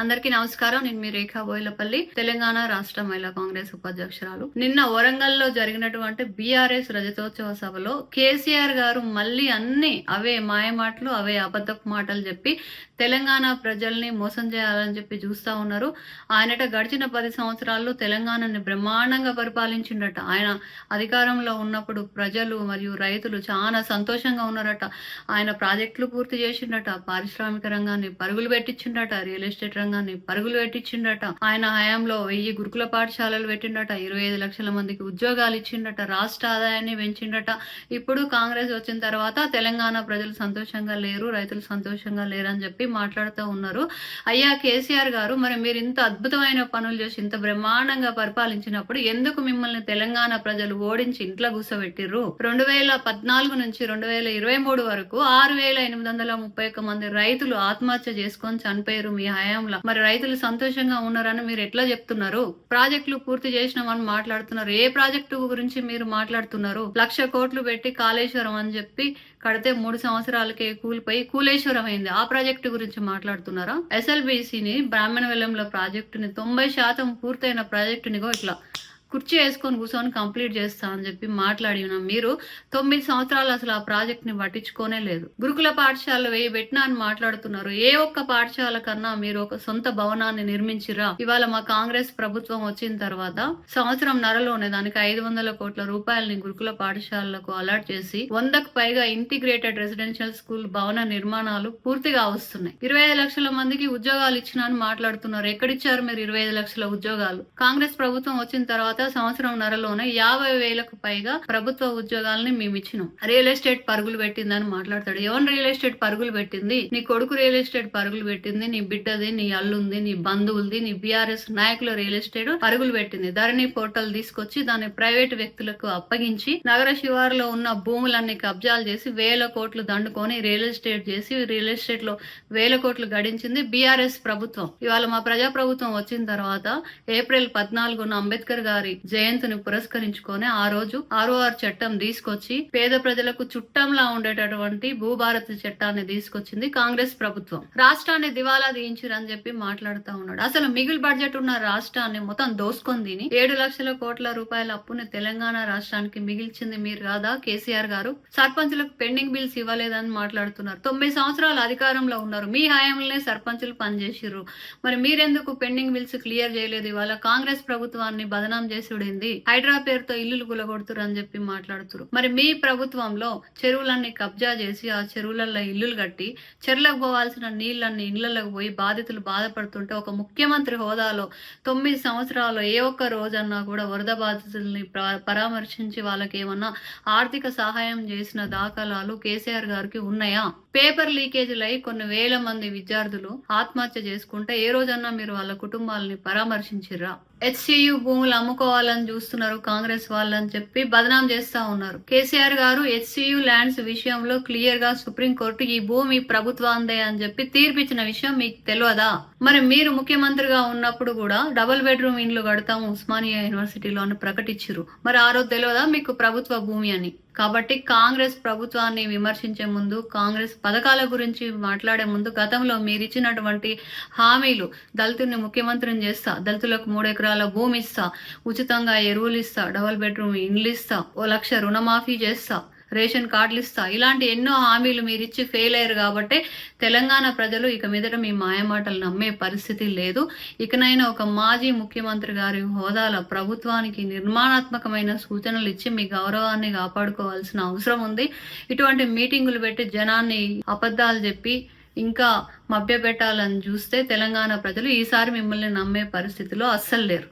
అందరికీ నమస్కారం. నేను మీ రేఖా బోయిలపల్లి, తెలంగాణ రాష్ట్ర మహిళా కాంగ్రెస్ ఉపాధ్యక్షురాలు. నిన్న వరంగల్లో జరిగినటువంటి బీఆర్ఎస్ రజతోత్సవ సభలో కేసీఆర్ గారు మళ్ళీ అన్ని అవే మాయమాటలు, అవే అబద్ధపు మాటలు చెప్పి తెలంగాణ ప్రజల్ని మోసం చేయాలని చెప్పి చూస్తా ఉన్నారు. ఆయనట గడిచిన 10 సంవత్సరాల్లో తెలంగాణని బ్రహ్మాండంగా పరిపాలించిండట. ఆయన అధికారంలో ఉన్నప్పుడు ప్రజలు మరియు రైతులు చాలా సంతోషంగా ఉన్నారట. ఆయన ప్రాజెక్టులు పూర్తి చేసిండట, పారిశ్రామిక రంగాన్ని పరుగులు పెట్టించిండట, రియల్ ఎస్టేట్ రంగాన్ని పరుగులు పెట్టించిండట. ఆయన హయాంలో 1000 గురుకుల పాఠశాలలు పెట్టిండట, 25 లక్షల మందికి ఉద్యోగాలు ఇచ్చిండట, రాష్ట్ర ఆదాయాన్ని పెంచిండట. ఇప్పుడు కాంగ్రెస్ వచ్చిన తర్వాత తెలంగాణ ప్రజలు సంతోషంగా లేరు, రైతులు సంతోషంగా లేరు అని చెప్పి మాట్లాడుతూ ఉన్నారు. అయ్యా కేసీఆర్ గారు, మరి మీరు ఇంత అద్భుతమైన పనులు చేసి ఇంత బ్రహ్మాండంగా పరిపాలించినప్పుడు ఎందుకు మిమ్మల్ని తెలంగాణ ప్రజలు ఓడించి ఇంట్లో కూర్చోబెట్టిర్రు? 2014 నుంచి 2023 వరకు 6831 మంది రైతులు ఆత్మహత్య చేసుకొని చనిపోయారు మీ హయాంలో. మరి రైతులు సంతోషంగా ఉన్నారని మీరు ఎట్లా చెప్తున్నారు? ప్రాజెక్టులు పూర్తి చేసినామని మాట్లాడుతున్నారు. ఏ ప్రాజెక్టు గురించి మీరు మాట్లాడుతున్నారు? 1,00,000 కోట్లు పెట్టి కాళేశ్వరం అని చెప్పి కడితే 3 సంవత్సరాలకే కూలిపోయి కూలేశ్వరం అయింది. ఆ ప్రాజెక్టు గురించి మాట్లాడుతున్నారా? ఎస్ఎల్బిసిని బ్రాహ్మణ వెల్లంల ప్రాజెక్టుని 90% పూర్తయిన ప్రాజెక్టుని ఇట్లా కుర్చీ వేసుకొని కూర్చొని కంప్లీట్ చేస్తా అని చెప్పి మాట్లాడిన మీరు 9 సంవత్సరాలు అసలు ఆ ప్రాజెక్ట్ ని పట్టించుకోనే లేదు. గురుకుల పాఠశాల వేయి పెట్టినా అని మాట్లాడుతున్నారు. ఏ ఒక్క పాఠశాల కన్నా మీరు ఒక సొంత భవనాన్ని నిర్మించిరా? ఇవాళ మా కాంగ్రెస్ ప్రభుత్వం వచ్చిన తర్వాత సంవత్సరం నరలోనే దానికి 500 కోట్ల రూపాయలని గురుకుల పాఠశాలలకు అలాట్ చేసి 100కు పైగా ఇంటిగ్రేటెడ్ రెసిడెన్షియల్ స్కూల్ భవన నిర్మాణాలు పూర్తిగా వస్తున్నాయి. 25 లక్షల మందికి ఉద్యోగాలు ఇచ్చినా అని మాట్లాడుతున్నారు. ఎక్కడిచ్చారు మీరు 25 లక్షల ఉద్యోగాలు? కాంగ్రెస్ ప్రభుత్వం వచ్చిన తర్వాత సంవత్సరం నరలోనే 50,000కు పైగా ప్రభుత్వ ఉద్యోగాలని మేము ఇచ్చినాం. రియల్ ఎస్టేట్ పరుగులు పెట్టిందని మాట్లాడతాడు. ఎవరు రియల్ ఎస్టేట్ పరుగులు పెట్టింది? నీ కొడుకు రియల్ ఎస్టేట్ పరుగులు పెట్టింది, నీ బిడ్డది, నీ అల్లుంది, నీ బంధువులది, నీ బీఆర్ఎస్ నాయకుల రియల్ ఎస్టేట్ పరుగులు పెట్టింది. ధరణి పోర్టల్ తీసుకొచ్చి దాన్ని ప్రైవేట్ వ్యక్తులకు అప్పగించి నగర శివారులో ఉన్న భూములన్నీ కబ్జాలు చేసి 1000 కోట్లు దండుకొని రియల్ ఎస్టేట్ చేసి రియల్ ఎస్టేట్ లో 1000 కోట్లు గడించింది బీఆర్ఎస్ ప్రభుత్వం. ఇవాళ మా ప్రజా ప్రభుత్వం వచ్చిన తర్వాత ఏప్రిల్ 14న అంబేద్కర్ గారి జయంతిని పురస్కరించుకొని ఆ రోజు 6R చట్టం తీసుకొచ్చి పేద ప్రజలకు చుట్టంలా ఉండేటటువంటి భూభారతి చట్టాన్ని తీసుకొచ్చింది కాంగ్రెస్ ప్రభుత్వం. రాష్ట్రాన్ని దివాలా తీయించిరని చెప్పి మాట్లాడుతూ ఉన్నాడు. అసలు మిగులు బడ్జెట్ ఉన్న రాష్ట్రాన్ని మొత్తం దోసుకొని తిని 7 లక్షల కోట్ల రూపాయల అప్పుని తెలంగాణ రాష్ట్రానికి మిగిల్చింది మీరు కాదా కేసీఆర్ గారు? సర్పంచులకు పెండింగ్ బిల్స్ ఇవ్వలేదని మాట్లాడుతున్నారు. 9 సంవత్సరాలు అధికారంలో ఉన్నారు. మీ హయాంలోనే సర్పంచులు పనిచేసిర్రు. మరి మీరెందుకు పెండింగ్ బిల్స్ క్లియర్ చేయలేదు? ఇవాళ కాంగ్రెస్ ప్రభుత్వాన్ని బదనాం చేసుడైంది. హైడ్రా పేరుతో ఇల్లులు గులగొడుతురు అని చెప్పి మాట్లాడుతురు. మరి మీ ప్రభుత్వంలో చెరువులన్నీ కబ్జా చేసి ఆ చెరువులలో ఇల్లులు కట్టి చెరువులకు పోవాల్సిన నీళ్లన్నీ ఇళ్లలోకి పోయి బాధితులు బాధపడుతుంటే ఒక ముఖ్యమంత్రి హోదాలో 9 సంవత్సరాలు ఏ ఒక్క రోజన్నా కూడా వరద బాధితుల్ని పరామర్శించి వాళ్ళకి ఏమన్నా ఆర్థిక సహాయం చేసిన దాఖలాలు కేసీఆర్ గారికి ఉన్నాయా? పేపర్ లీకేజీలై కొన్ని వేల మంది విద్యార్థులు ఆత్మహత్య చేసుకుంటే ఏ రోజన్నా మీరు వాళ్ళ కుటుంబాలని పరామర్శించిర్రా? హెచ్సియు భూములు అమ్ముకోవాలని చూస్తున్నారు కాంగ్రెస్ వాళ్ళని చెప్పి బదనాం చేస్తా ఉన్నారు. కేసీఆర్ గారు హెచ్సియు ల్యాండ్స్ విషయంలో క్లియర్ గా సుప్రీంకోర్టు ఈ భూమి ప్రభుత్వాందే అని చెప్పి తీర్పిచ్చిన విషయం మీకు తెలియదా? మరి మీరు ముఖ్యమంత్రిగా ఉన్నప్పుడు కూడా డబుల్ బెడ్రూమ్ ఇండ్లు కడతాము ఉస్మానియా యూనివర్సిటీలో అని ప్రకటించారు. మరి ఆ రోజు తెలియదా మీకు ప్రభుత్వ భూమి అని? కాబట్టి కాంగ్రెస్ ప్రభుత్వాన్ని విమర్శించే ముందు, కాంగ్రెస్ పథకాల గురించి మాట్లాడే ముందు గతంలో మీరు ఇచ్చినటువంటి హామీలు, దళితుల్ని ముఖ్యమంత్రిని చేస్తా, దళితులకు 3 ఎకరాల భూమి ఇస్తా, ఉచితంగా ఎరువులు ఇస్తా, డబుల్ బెడ్రూమ్ ఇండ్లు ఇస్తా, 1 లక్ష రుణమాఫీ చేస్తా, రేషన్ కార్డులు ఇస్తా, ఇలాంటి ఎన్నో హామీలు మీరు ఇచ్చి ఫెయిల్ అయ్యారు. కాబట్టి తెలంగాణ ప్రజలు ఇక మీదట మీ మాయమాటలు నమ్మే పరిస్థితి లేదు. ఇకనైనా ఒక మాజీ ముఖ్యమంత్రి గారి హోదాల ప్రభుత్వానికి నిర్మాణాత్మకమైన సూచనలు ఇచ్చి మీ గౌరవాన్ని కాపాడుకోవాల్సిన అవసరం ఉంది. ఇటువంటి మీటింగులు పెట్టి జనాన్ని అబద్ధాలు చెప్పి ఇంకా మభ్యపెట్టాలని చూస్తే తెలంగాణ ప్రజలు ఈసారి మిమ్మల్ని నమ్మే పరిస్థితిలో అస్సలు లేరు.